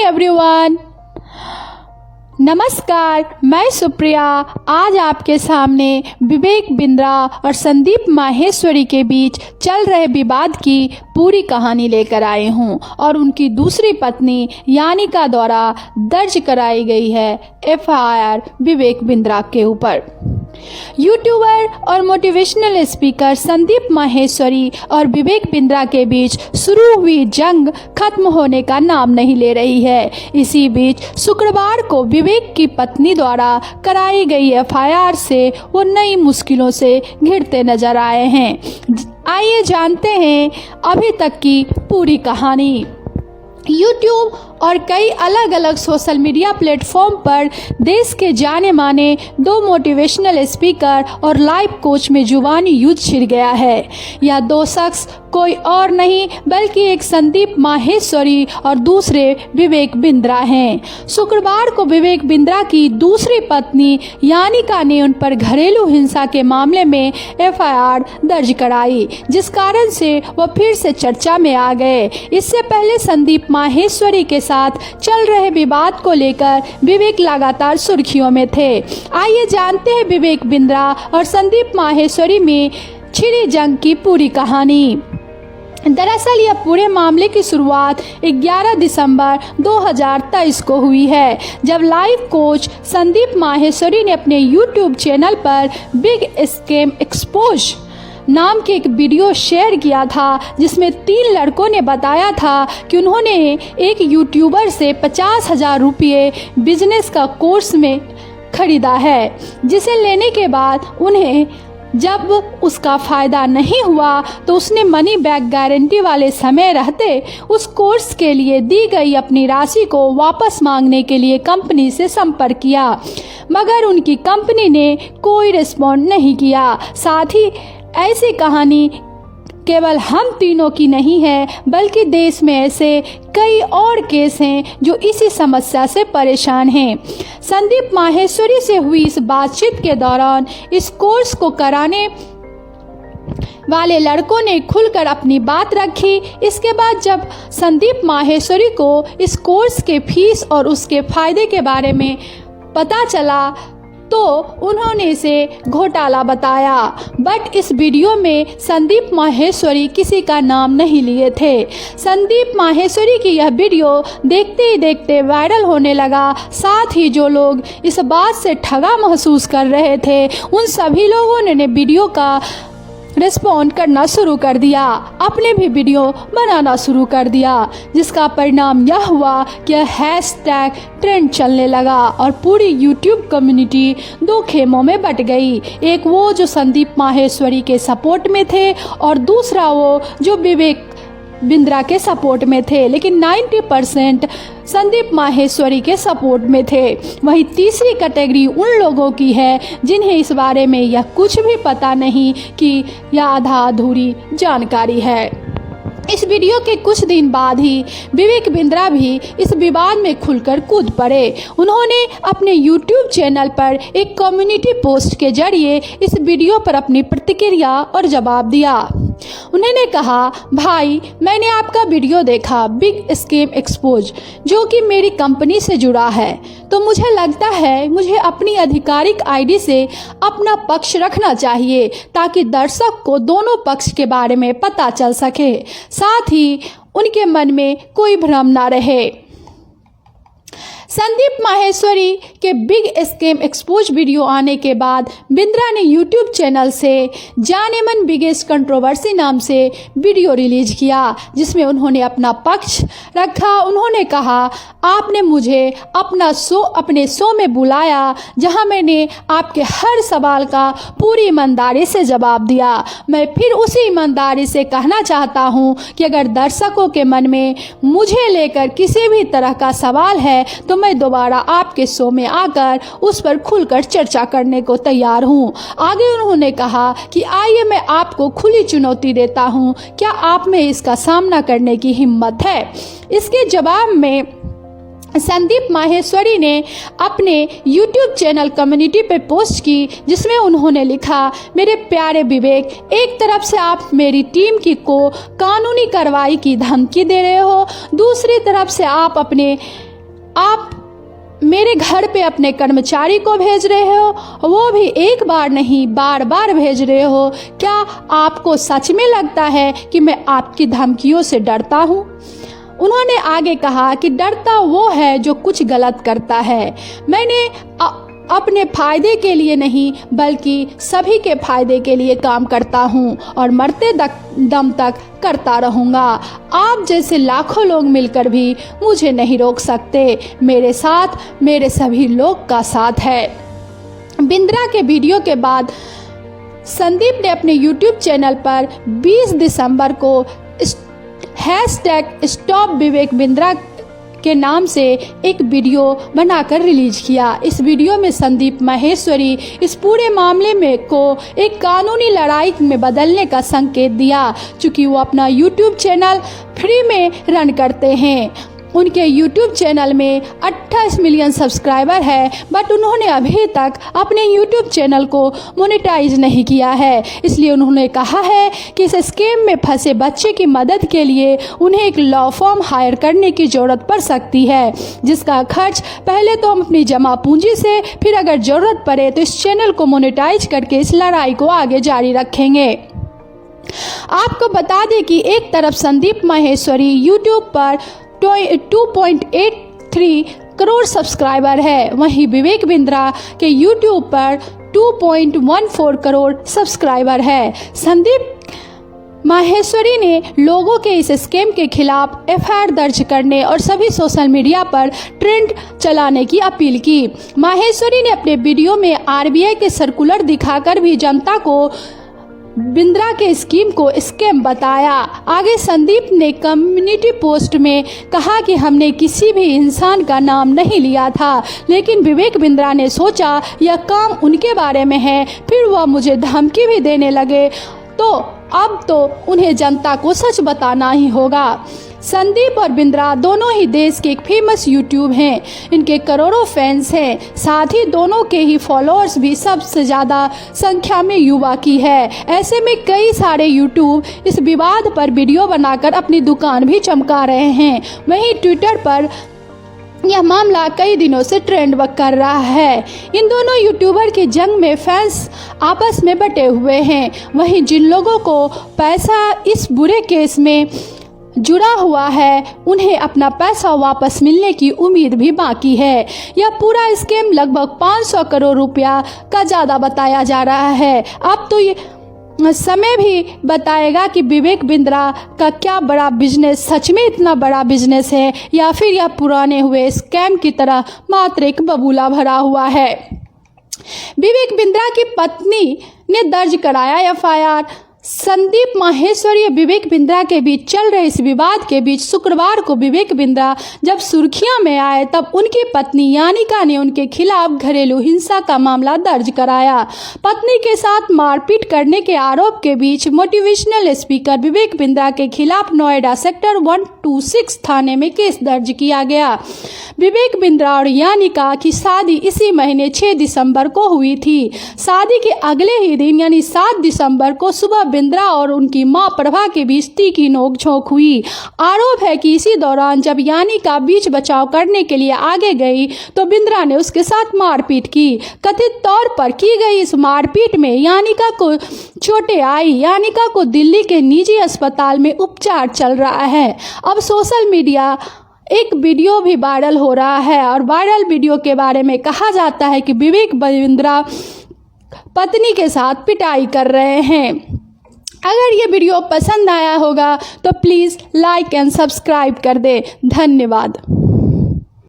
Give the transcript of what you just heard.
Everyone, नमस्कार। मैं सुप्रिया आज आपके सामने विवेक बिंद्रा और संदीप माहेश्वरी के बीच चल रहे विवाद की पूरी कहानी लेकर आई हूं और उनकी दूसरी पत्नी यानिका द्वारा दर्ज कराई गई है एफआईआर विवेक बिंद्रा के ऊपर। यूट्यूबर और मोटिवेशनल स्पीकर संदीप माहेश्वरी और विवेक बिंद्रा के बीच शुरू हुई जंग खत्म होने का नाम नहीं ले रही है। इसी बीच शुक्रवार को विवेक की पत्नी द्वारा कराई गई एफआईआर से वो नई मुश्किलों से घिरते नजर आए हैं। आइए जानते हैं अभी तक की पूरी कहानी। यूट्यूब और कई अलग अलग सोशल मीडिया प्लेटफॉर्म पर देश के जाने माने दो मोटिवेशनल स्पीकर और लाइफ कोच में जुबानी युद्ध छिड़ गया है। यह दो शख्स कोई और नहीं बल्कि एक संदीप माहेश्वरी और दूसरे विवेक बिंद्रा हैं। शुक्रवार को विवेक बिंद्रा की दूसरी पत्नी यानिका ने उन पर घरेलू हिंसा के मामले में एफआईआर दर्ज कराई, जिस कारण से वह फिर से चर्चा में आ गए। इससे पहले संदीप माहेश्वरी के साथ चल रहे विवाद को लेकर विवेक लगातार सुर्खियों में थे। आइए जानते हैं विवेक बिंद्रा और संदीप माहेश्वरी में छिड़ी जंग की पूरी कहानी। दरअसल यह पूरे मामले की शुरुआत 11 दिसंबर 2023 को हुई है, जब लाइफ कोच संदीप माहेश्वरी ने अपने यूट्यूब चैनल पर बिग स्कैम एक्सपोज नाम के एक वीडियो शेयर किया था, जिसमें 3 लड़कों ने बताया था कि उन्होंने एक यूट्यूबर से 50,000 रुपये बिजनेस का कोर्स में खरीदा है, जिसे लेने के बाद उन्हें जब उसका फ़ायदा नहीं हुआ तो उसने मनी बैक गारंटी वाले समय रहते उस कोर्स के लिए दी गई अपनी राशि को वापस मांगने के लिए कंपनी से संपर्क किया, मगर उनकी कंपनी ने कोई रिस्पॉन्ड नहीं किया। साथ ही ऐसी कहानी केवल हम तीनों की नहीं है, बल्कि देश में ऐसे कई और केस हैं जो इसी समस्या से परेशान हैं। संदीप माहेश्वरी से हुई इस बातचीत के दौरान इस कोर्स को कराने वाले लड़कों ने खुलकर अपनी बात रखी। इसके बाद जब संदीप माहेश्वरी को इस कोर्स के फीस और उसके फायदे के बारे में पता चला तो उन्होंने इसे घोटाला बताया। बट इस वीडियो में संदीप माहेश्वरी किसी का नाम नहीं लिए थे। संदीप माहेश्वरी की यह वीडियो देखते ही देखते वायरल होने लगा। साथ ही जो लोग इस बात से ठगा महसूस कर रहे थे उन सभी लोगों ने वीडियो का रिस्पॉन्ड करना शुरू कर दिया, अपने भी वीडियो बनाना शुरू कर दिया, जिसका परिणाम यह हुआ कि हैशटैग ट्रेंड चलने लगा और पूरी यूट्यूब कम्युनिटी दो खेमों में बट गई। एक वो जो संदीप माहेश्वरी के सपोर्ट में थे और दूसरा वो जो विवेक बिंद्रा के सपोर्ट में थे, लेकिन 90% संदीप माहेश्वरी के सपोर्ट में थे। वही तीसरी कैटेगरी उन लोगों की है जिन्हें इस बारे में यह कुछ भी पता नहीं कि यह आधा अधूरी जानकारी है। इस वीडियो के कुछ दिन बाद ही विवेक बिंद्रा भी इस विवाद में खुलकर कूद पड़े। उन्होंने अपने YouTube चैनल पर एक कम्युनिटी पोस्ट के जरिए इस वीडियो पर अपनी प्रतिक्रिया और जवाब दिया। उन्होंने कहा, भाई मैंने आपका वीडियो देखा बिग स्कैम एक्सपोज, जो कि मेरी कंपनी से जुड़ा है, तो मुझे लगता है मुझे अपनी आधिकारिक आईडी से अपना पक्ष रखना चाहिए ताकि दर्शक को दोनों पक्ष के बारे में पता चल सके, साथ ही उनके मन में कोई भ्रम ना रहे। संदीप माहेश्वरी के बिग स्कैम एक्सपोज वीडियो आने के बाद बिंद्रा ने यूट्यूब चैनल से जाने मन बिगेस्ट कंट्रोवर्सी नाम से वीडियो रिलीज किया, जिसमें उन्होंने अपना पक्ष रखा। उन्होंने कहा, आपने मुझे अपने शो में बुलाया, जहां मैंने आपके हर सवाल का पूरी ईमानदारी से जवाब दिया। मैं फिर उसी ईमानदारी से कहना चाहता हूं कि अगर दर्शकों के मन में मुझे लेकर किसी भी तरह का सवाल है तो मैं दोबारा आपके शो में आकर उस पर खुलकर चर्चा करने को तैयार हूं। आगे उन्होंने कहा कि आइए मैं आपको खुली चुनौती देता हूं, क्या आप में इसका सामना करने की हिम्मत है? इसके जवाब में संदीप माहेश्वरी ने अपने YouTube चैनल कम्युनिटी पे पोस्ट की, जिसमें उन्होंने लिखा, मेरे प्यारे विवेक, एक तरफ से आप मेरी टीम को कानूनी कार्रवाई की धमकी दे रहे हो, दूसरी तरफ से आप अपने आप मेरे घर पे अपने कर्मचारी को भेज रहे हो, वो भी एक बार नहीं बार बार भेज रहे हो। क्या आपको सच में लगता है कि मैं आपकी धमकियों से डरता हूँ? उन्होंने आगे कहा कि डरता वो है जो कुछ गलत करता है। मैंने अपने फायदे के लिए नहीं बल्कि सभी के फायदे के लिए काम करता हूँ और मरते दम तक करता रहूँगा। आप जैसे लाखों लोग मिलकर भी मुझे नहीं रोक सकते। मेरे साथ मेरे सभी लोग का साथ है। बिंद्रा के वीडियो के बाद संदीप ने अपने YouTube चैनल पर 20 दिसंबर को #स्टॉप विवेक बिंद्रा के नाम से एक वीडियो बनाकर रिलीज किया। इस वीडियो में संदीप माहेश्वरी इस पूरे मामले में को एक कानूनी लड़ाई में बदलने का संकेत दिया। चूँकि वो अपना YouTube चैनल फ्री में रन करते हैं। उनके YouTube चैनल में 28 मिलियन सब्सक्राइबर है, बट उन्होंने अभी तक अपने YouTube चैनल को मोनेटाइज नहीं किया है। इसलिए उन्होंने कहा है कि इस स्कैम में फंसे बच्चे की मदद के लिए उन्हें एक लॉ फर्म हायर करने की ज़रूरत पड़ सकती है, जिसका खर्च पहले तो हम अपनी जमा पूंजी से, फिर अगर ज़रूरत पड़े तो इस चैनल को मोनेटाइज करके इस लड़ाई को आगे जारी रखेंगे। आपको बता दें कि एक तरफ संदीप माहेश्वरी YouTube पर 2.83 करोड़ सब्सक्राइबर है, वहीं विवेक बिंद्रा के YouTube पर 2.14 करोड़ सब्सक्राइबर है। संदीप माहेश्वरी ने लोगों के इस स्कैम के खिलाफ FIR दर्ज करने और सभी सोशल मीडिया पर ट्रेंड चलाने की अपील की। माहेश्वरी ने अपने वीडियो में RBI के सर्कुलर दिखाकर भी जनता को बिंद्रा के स्कीम को स्कैम बताया। आगे संदीप ने कम्युनिटी पोस्ट में कहा कि हमने किसी भी इंसान का नाम नहीं लिया था, लेकिन विवेक बिंद्रा ने सोचा यह काम उनके बारे में है, फिर वह मुझे धमकी भी देने लगे, तो अब तो उन्हें जनता को सच बताना ही होगा। संदीप और बिंद्रा दोनों ही देश के एक फेमस यूट्यूब हैं। इनके करोड़ों फैंस हैं। साथ ही दोनों के ही फॉलोअर्स भी सबसे ज़्यादा संख्या में युवा की है। ऐसे में कई सारे यूट्यूब इस विवाद पर वीडियो बनाकर अपनी दुकान भी चमका रहे हैं। वहीं ट्विटर पर यह मामला कई दिनों से ट्रेंड कर रहा है। इन दोनों यूट्यूबर की जंग में फैंस आपस में बटे हुए हैं। वहीं जिन लोगों को पैसा इस बुरे केस में जुड़ा हुआ है, उन्हें अपना पैसा वापस मिलने की उम्मीद भी बाकी है। यह पूरा स्कैम लगभग 500 करोड़ रुपया का ज़्यादा बताया जा रहा है। अब तो ये समय भी बताएगा कि विवेक बिंद्रा का क्या बड़ा बिजनेस सच में इतना बड़ा बिजनेस है, या फिर यह पुराने हुए स्कैम की तरह मात्र एक बबूला भरा हुआ है। विवेक बिंद्रा की पत्नी ने दर्ज कराया FIR। संदीप माहेश्वरी और विवेक बिंद्रा के बीच चल रहे इस विवाद के बीच शुक्रवार को विवेक बिंद्रा जब सुर्खियों में आए, तब उनकी पत्नी यानिका ने उनके खिलाफ घरेलू हिंसा का मामला दर्ज कराया। पत्नी के साथ मारपीट करने के आरोप के बीच मोटिवेशनल स्पीकर विवेक बिंद्रा के खिलाफ नोएडा सेक्टर 126 थाने में केस दर्ज किया गया। विवेक बिंद्रा और यानिका की शादी इसी महीने 6 दिसंबर को हुई थी। शादी के अगले ही दिन यानी 7 दिसंबर को सुबह बिंद्रा और उनकी मां प्रभा के बीच तीखी नोक-झोंक हुई। आरोप है कि इसी दौरान जब यानिका बीच बचाव करने के लिए आगे गई तो बिंद्रा ने उसके साथ मारपीट की। कथित तौर पर की गई इस मारपीट में यानिका को चोटें आई। यानिका को दिल्ली के निजी अस्पताल में उपचार चल रहा है। अब सोशल मीडिया एक वीडियो भी वायरल हो रहा है और वायरल वीडियो के बारे में कहा जाता है कि विवेक बिंद्रा पत्नी के साथ पिटाई कर रहे हैं। अगर ये वीडियो पसंद आया होगा तो प्लीज़ लाइक एंड सब्सक्राइब कर दे। धन्यवाद।